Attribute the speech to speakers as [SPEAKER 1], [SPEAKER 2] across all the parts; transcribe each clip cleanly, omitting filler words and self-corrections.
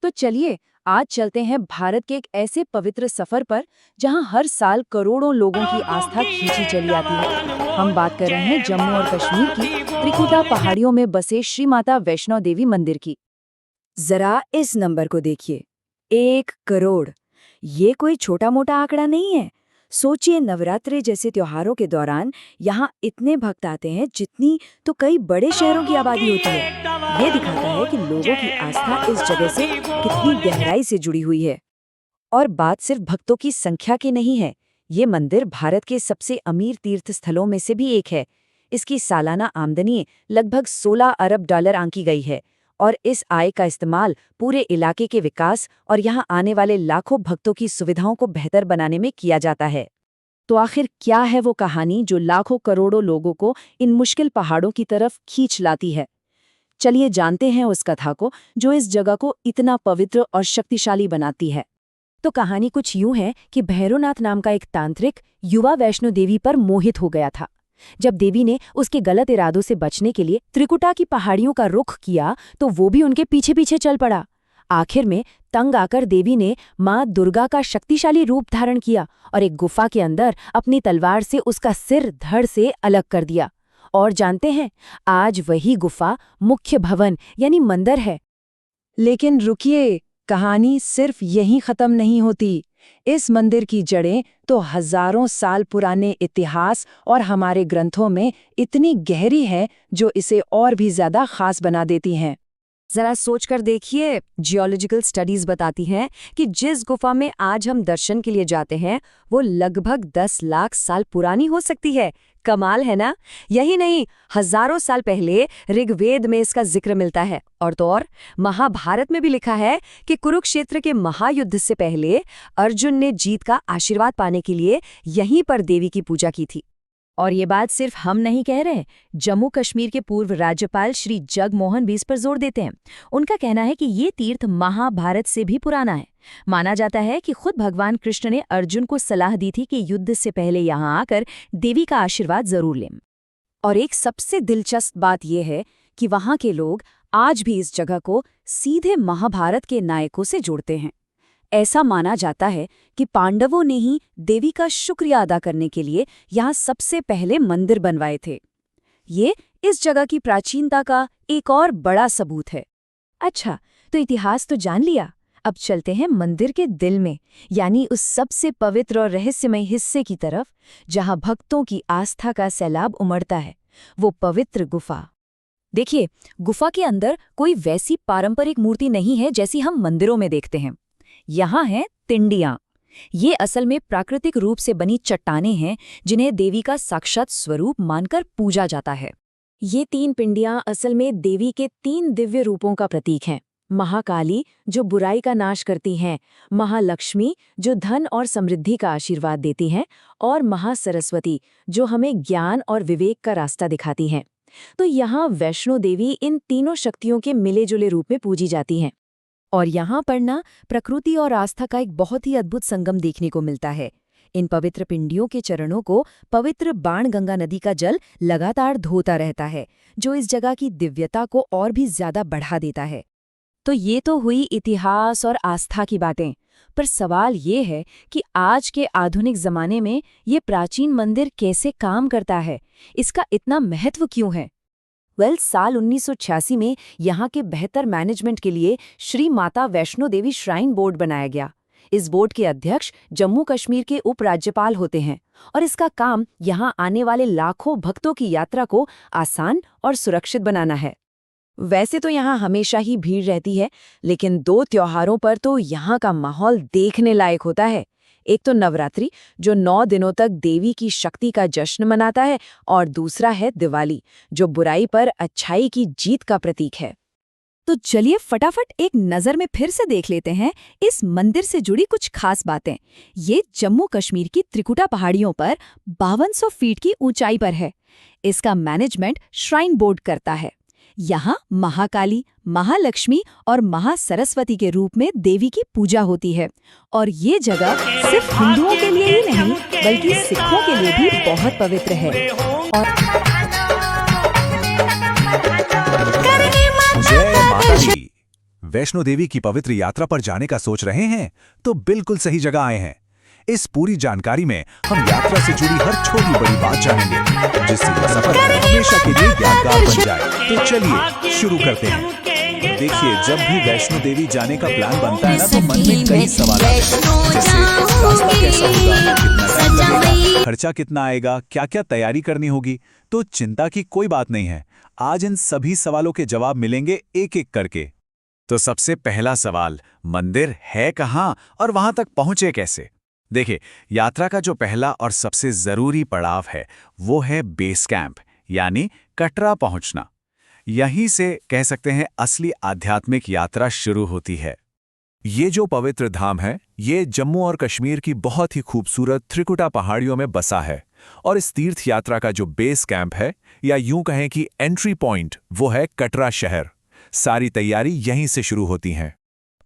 [SPEAKER 1] तो चलिए आज चलते हैं भारत के एक ऐसे पवित्र सफर पर जहां हर साल करोड़ों लोगों की आस्था खींची चली आती है। हम बात कर रहे हैं जम्मू और कश्मीर की त्रिकुटा पहाड़ियों में बसे श्री माता वैष्णो देवी मंदिर की।
[SPEAKER 2] जरा इस नंबर को देखिए, 1 करोड़। ये कोई छोटा मोटा आंकड़ा नहीं है। सोचिए, नवरात्रि जैसे त्योहारों के दौरान यहाँ इतने भक्त आते हैं जितनी तो कई बड़े शहरों की आबादी होती है। ये दिखाता है कि लोगों की आस्था इस जगह से कितनी गहराई से जुड़ी हुई है। और बात सिर्फ भक्तों की संख्या की नहीं है। ये मंदिर भारत के सबसे अमीर तीर्थ स्थलों में से भी एक है। इसकी सालाना आमदनी लगभग 16 अरब डॉलर आंकी गई है और इस आय का इस्तेमाल पूरे इलाके के विकास और यहाँ आने वाले लाखों भक्तों की सुविधाओं को बेहतर बनाने में किया जाता है। तो आखिर क्या है वो कहानी जो लाखों करोड़ों लोगों को इन मुश्किल पहाड़ों की तरफ खींच लाती है? चलिए जानते हैं उस कथा को जो इस जगह को इतना पवित्र और शक्तिशाली बनाती है। तो कहानी कुछ यूं है कि भैरवनाथ नाम का एक तांत्रिक युवा वैष्णो देवी पर मोहित हो गया था। जब देवी ने उसके गलत इरादों से बचने के लिए त्रिकुटा की पहाड़ियों का रुख किया तो वो भी उनके पीछे पीछे चल पड़ा। आखिर में तंग आकर देवी ने मां दुर्गा का शक्तिशाली रूप धारण किया और एक गुफा के अंदर अपनी तलवार से उसका सिर धड़ से अलग कर दिया। और जानते हैं, आज वही गुफा मुख्य भवन यानी मंदिर है।
[SPEAKER 1] लेकिन रुकिए, कहानी सिर्फ यहीं खत्म नहीं होती। इस मंदिर की जड़ें तो हजारों साल पुराने इतिहास और हमारे ग्रंथों में इतनी गहरी है जो इसे और भी ज्यादा खास बना देती हैं।
[SPEAKER 2] जरा सोचकर देखिए, जियोलॉजिकल स्टडीज बताती हैं कि जिस गुफा में आज हम दर्शन के लिए जाते हैं वो लगभग 10 लाख साल पुरानी हो सकती है। कमाल है ना? यही नहीं, हजारों साल पहले ऋग्वेद में इसका जिक्र मिलता है। और तो और महाभारत में भी लिखा है कि कुरुक्षेत्र के महायुद्ध से पहले अर्जुन ने जीत का आशीर्वाद पाने के लिए यहीं पर देवी की पूजा की थी। और ये बात सिर्फ हम नहीं कह रहे, जम्मू कश्मीर के पूर्व राज्यपाल श्री जगमोहन भी इस पर जोर देते हैं। उनका कहना है कि ये तीर्थ महाभारत से भी पुराना है। माना जाता है कि खुद भगवान कृष्ण ने अर्जुन को सलाह दी थी कि युद्ध से पहले यहाँ आकर देवी का आशीर्वाद जरूर लें। और एक सबसे दिलचस्प बात यह है कि वहाँ के लोग आज भी इस जगह को सीधे महाभारत के नायकों से जोड़ते हैं। ऐसा माना जाता है कि पांडवों ने ही देवी का शुक्रिया अदा करने के लिए यहाँ सबसे पहले मंदिर बनवाए थे। ये इस जगह की प्राचीनता का एक और बड़ा सबूत है। अच्छा, तो इतिहास तो जान लिया, अब चलते हैं मंदिर के दिल में, यानी उस सबसे पवित्र और रहस्यमय हिस्से की तरफ जहाँ भक्तों की आस्था का सैलाब उमड़ता है, वो पवित्र गुफा। देखिए, गुफा के अंदर कोई वैसी पारंपरिक मूर्ति नहीं है जैसी हम मंदिरों में देखते हैं। यहाँ हैं तिंडियाँ। ये असल में प्राकृतिक रूप से बनी चट्टानें हैं जिन्हें देवी का साक्षात स्वरूप मानकर पूजा जाता है। ये 3 पिंडियाँ असल में देवी के 3 दिव्य रूपों का प्रतीक हैं। महाकाली जो बुराई का नाश करती हैं, महालक्ष्मी जो धन और समृद्धि का आशीर्वाद देती हैं, और महासरस्वती जो हमें ज्ञान और विवेक का रास्ता दिखाती हैं। तो यहाँ वैष्णो देवी इन तीनों शक्तियों के मिले जुले रूप में पूजी जाती हैं। और यहाँ पर ना प्रकृति और आस्था का एक बहुत ही अद्भुत संगम देखने को मिलता है। इन पवित्र पिंडियों के चरणों को पवित्र बाणगंगा नदी का जल लगातार धोता रहता है, जो इस जगह की दिव्यता को और भी ज्यादा बढ़ा देता है। तो ये तो हुई इतिहास और आस्था की बातें, पर सवाल ये है कि आज के आधुनिक जमाने में ये प्राचीन मंदिर कैसे काम करता है, इसका इतना महत्व क्यों है? साल 1986 में यहाँ के बेहतर मैनेजमेंट के लिए श्री माता वैष्णो देवी श्राइन बोर्ड बनाया गया। इस बोर्ड के अध्यक्ष जम्मू कश्मीर के उपराज्यपाल होते हैं और इसका काम यहाँ आने वाले लाखों भक्तों की यात्रा को आसान और सुरक्षित बनाना है। वैसे तो यहाँ हमेशा ही भीड़ रहती है, लेकिन 2 त्योहारों पर तो यहाँ का माहौल देखने लायक होता है। एक तो नवरात्रि जो 9 दिनों तक देवी की शक्ति का जश्न मनाता है, और दूसरा है दिवाली जो बुराई पर अच्छाई की जीत का प्रतीक है। तो चलिए फटाफट एक नज़र में फिर से देख लेते हैं इस मंदिर से जुड़ी कुछ खास बातें। ये जम्मू कश्मीर की त्रिकुटा पहाड़ियों पर 5200 फीट की ऊंचाई पर है। इसका मैनेजमेंट श्राइन बोर्ड करता है। यहाँ महाकाली, महालक्ष्मी और महासरस्वती के रूप में देवी की पूजा होती है। और ये जगह सिर्फ हिंदुओं के लिए ही नहीं बल्कि सिखों के लिए भी बहुत पवित्र है।
[SPEAKER 3] जय माता दी। वैष्णो देवी की पवित्र यात्रा पर जाने का सोच रहे हैं तो बिल्कुल सही जगह आए हैं। इस पूरी जानकारी में हम यात्रा से जुड़ी हर छोटी बड़ी बात जानेंगे, जिससे यह सफर हमेशा के लिए यादगार बन जाए। तो चलिए शुरू करते हैं। देखिए, जब भी वैष्णो देवी जाने का प्लान बनता है ना, तो मन में कई सवाल आते हैं, जैसे रास्ता कैसा होगा, कितना टाइम लगेगा, खर्चा कितना आएगा, क्या क्या तैयारी करनी होगी। तो चिंता की कोई बात नहीं है, आज इन सभी सवालों के जवाब मिलेंगे एक एक करके। तो सबसे पहला सवाल, मंदिर है कहाँ और वहां तक पहुंचे कैसे? देखिए, यात्रा का जो पहला और सबसे जरूरी पड़ाव है वो है बेस कैंप, यानी कटरा पहुंचना। यहीं से कह सकते हैं असली आध्यात्मिक यात्रा शुरू होती है। ये जो पवित्र धाम है, ये जम्मू और कश्मीर की बहुत ही खूबसूरत त्रिकुटा पहाड़ियों में बसा है, और इस तीर्थ यात्रा का जो बेस कैंप है, या यूं कहें कि एंट्री पॉइंट, वो है कटरा शहर। सारी तैयारी यहीं से शुरू होती है।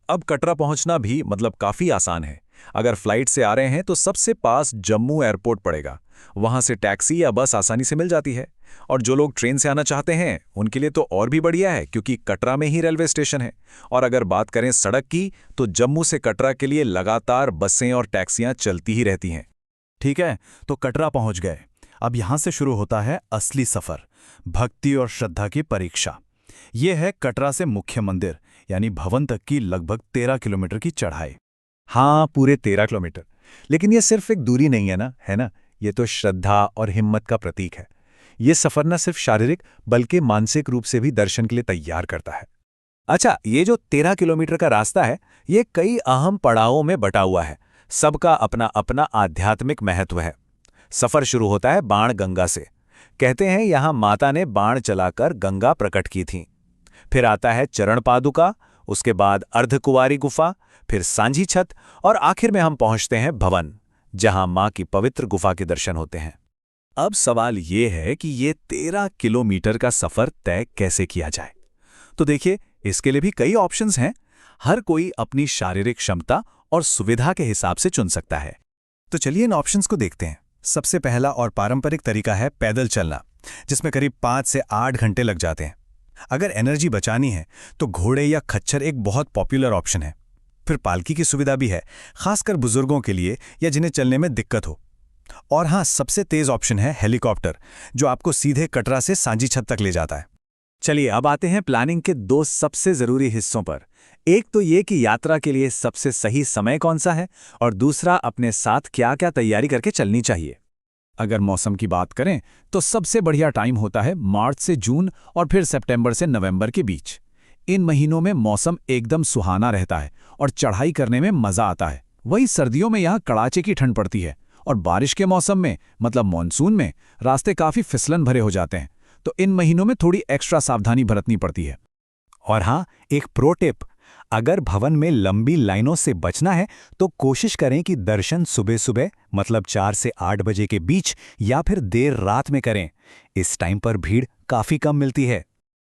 [SPEAKER 3] अब कटरा पहुंचना भी मतलब काफी आसान है। अगर फ्लाइट से आ रहे हैं तो सबसे पास जम्मू एयरपोर्ट पड़ेगा, वहां से टैक्सी या बस आसानी से मिल जाती है। और जो लोग ट्रेन से आना चाहते हैं उनके लिए तो और भी बढ़िया है, क्योंकि कटरा में ही रेलवे स्टेशन है। और अगर बात करें सड़क की, तो जम्मू से कटरा के लिए लगातार बसें और टैक्सियां चलती ही रहती हैं। ठीक है, तो कटरा पहुंच गए। अब यहां से शुरू होता है असली सफर, भक्ति और श्रद्धा की परीक्षा। ये है कटरा से मुख्य मंदिर यानी भवन तक की लगभग 13 किलोमीटर की चढ़ाई। हाँ, पूरे 13 किलोमीटर। लेकिन ये सिर्फ एक दूरी नहीं है ना, ये तो श्रद्धा और हिम्मत का प्रतीक है। ये सफर न सिर्फ शारीरिक बल्कि मानसिक रूप से भी दर्शन के लिए तैयार करता है। अच्छा, ये जो 13 किलोमीटर का रास्ता है, ये कई अहम पड़ावों में बटा हुआ है। सबका अपना अपना आध्यात्मिक महत्व है। सफर शुरू होता है बाण गंगा से। कहते हैं यहां माता ने बाण चलाकर गंगा प्रकट की थी। फिर आता है चरण पादुका, उसके बाद अर्धकुंवारी गुफा, फिर सांझी छत, और आखिर में हम पहुंचते हैं भवन, जहां मां की पवित्र गुफा के दर्शन होते हैं। अब सवाल ये है कि ये 13 किलोमीटर का सफर तय कैसे किया जाए। तो देखिए, इसके लिए भी कई ऑप्शंस हैं। हर कोई अपनी शारीरिक क्षमता और सुविधा के हिसाब से चुन सकता है। तो चलिए इन ऑप्शंस को देखते हैं। सबसे पहला और पारंपरिक तरीका है पैदल चलना, जिसमें करीब 5 से 8 घंटे लग जाते हैं। अगर एनर्जी बचानी है तो घोड़े या खच्चर एक बहुत पॉपुलर ऑप्शन है। फिर पालकी की सुविधा भी है, खासकर बुजुर्गों के लिए या जिन्हें चलने में दिक्कत हो। और हाँ, सबसे तेज ऑप्शन है हेलीकॉप्टर, जो आपको सीधे कटरा से सांझी छत तक ले जाता है। चलिए अब आते हैं प्लानिंग के 2 सबसे जरूरी हिस्सों पर। एक तो ये कि यात्रा के लिए सबसे सही समय कौन सा है, और दूसरा अपने साथ क्या क्या तैयारी करके चलनी चाहिए। अगर मौसम की बात करें तो सबसे बढ़िया टाइम होता है मार्च से जून और फिर सितंबर से नवंबर के बीच। इन महीनों में मौसम एकदम सुहाना रहता है और चढ़ाई करने में मजा आता है। वहीं सर्दियों में यहाँ कड़ाके की ठंड पड़ती है, और बारिश के मौसम में मतलब मॉनसून में रास्ते काफी फिसलन भरे हो जाते हैं। तो इन महीनों में थोड़ी एक्स्ट्रा सावधानी बरतनी पड़ती है। और हाँ, एक प्रो टिप, अगर भवन में लंबी लाइनों से बचना है तो कोशिश करें कि दर्शन सुबह सुबह मतलब 4 से 8 बजे के बीच या फिर देर रात में करें। इस टाइम पर भीड़ काफी कम मिलती है।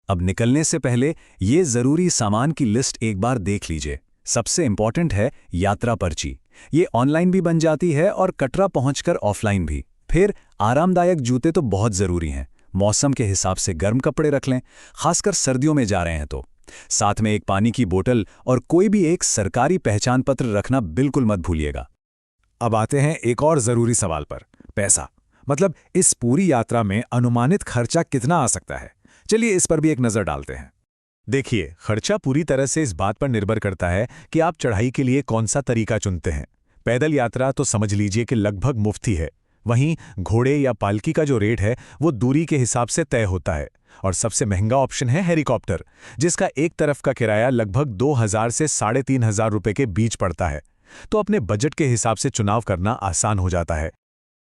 [SPEAKER 3] अब निकलने से पहले ये जरूरी सामान की लिस्ट एक बार देख लीजिए। सबसे इंपॉर्टेंट है यात्रा पर्ची। ये ऑनलाइन भी बन जाती है और कटरा पहुंचकर ऑफलाइन भी। फिर आरामदायक जूते तो बहुत जरूरी हैं। मौसम के हिसाब से गर्म कपड़े रख लें, खासकर सर्दियों में जा रहे हैं तो। साथ में एक पानी की बोतल और कोई भी एक सरकारी पहचान पत्र रखना बिल्कुल मत भूलिएगा। अब आते हैं एक और जरूरी सवाल पर, पैसा। मतलब इस पूरी यात्रा में अनुमानित खर्चा कितना आ सकता है। चलिए इस पर भी एक नजर डालते हैं। देखिए, खर्चा पूरी तरह से इस बात पर निर्भर करता है कि आप चढ़ाई के लिए कौन सा तरीका चुनते हैं। पैदल यात्रा तो समझ लीजिए कि लगभग मुफ्त ही है। वहीं घोड़े या पालकी का जो रेट है वो दूरी के हिसाब से तय होता है। और सबसे महंगा ऑप्शन है हेलीकॉप्टर, जिसका एक तरफ का किराया लगभग 2000 से 3500 रुपए के बीच पड़ता है। तो अपने बजट के हिसाब से चुनाव करना आसान हो जाता है।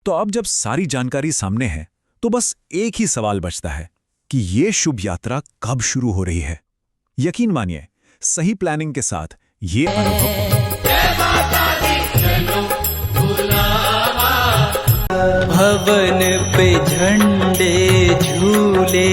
[SPEAKER 3] तो अब जब सारी जानकारी सामने है तो बस एक ही सवाल बचता है कि ये शुभ यात्रा कब शुरू हो रही है। यकीन मानिए, सही प्लानिंग के साथ ये अनुभव
[SPEAKER 4] भवन पे झंडे झूले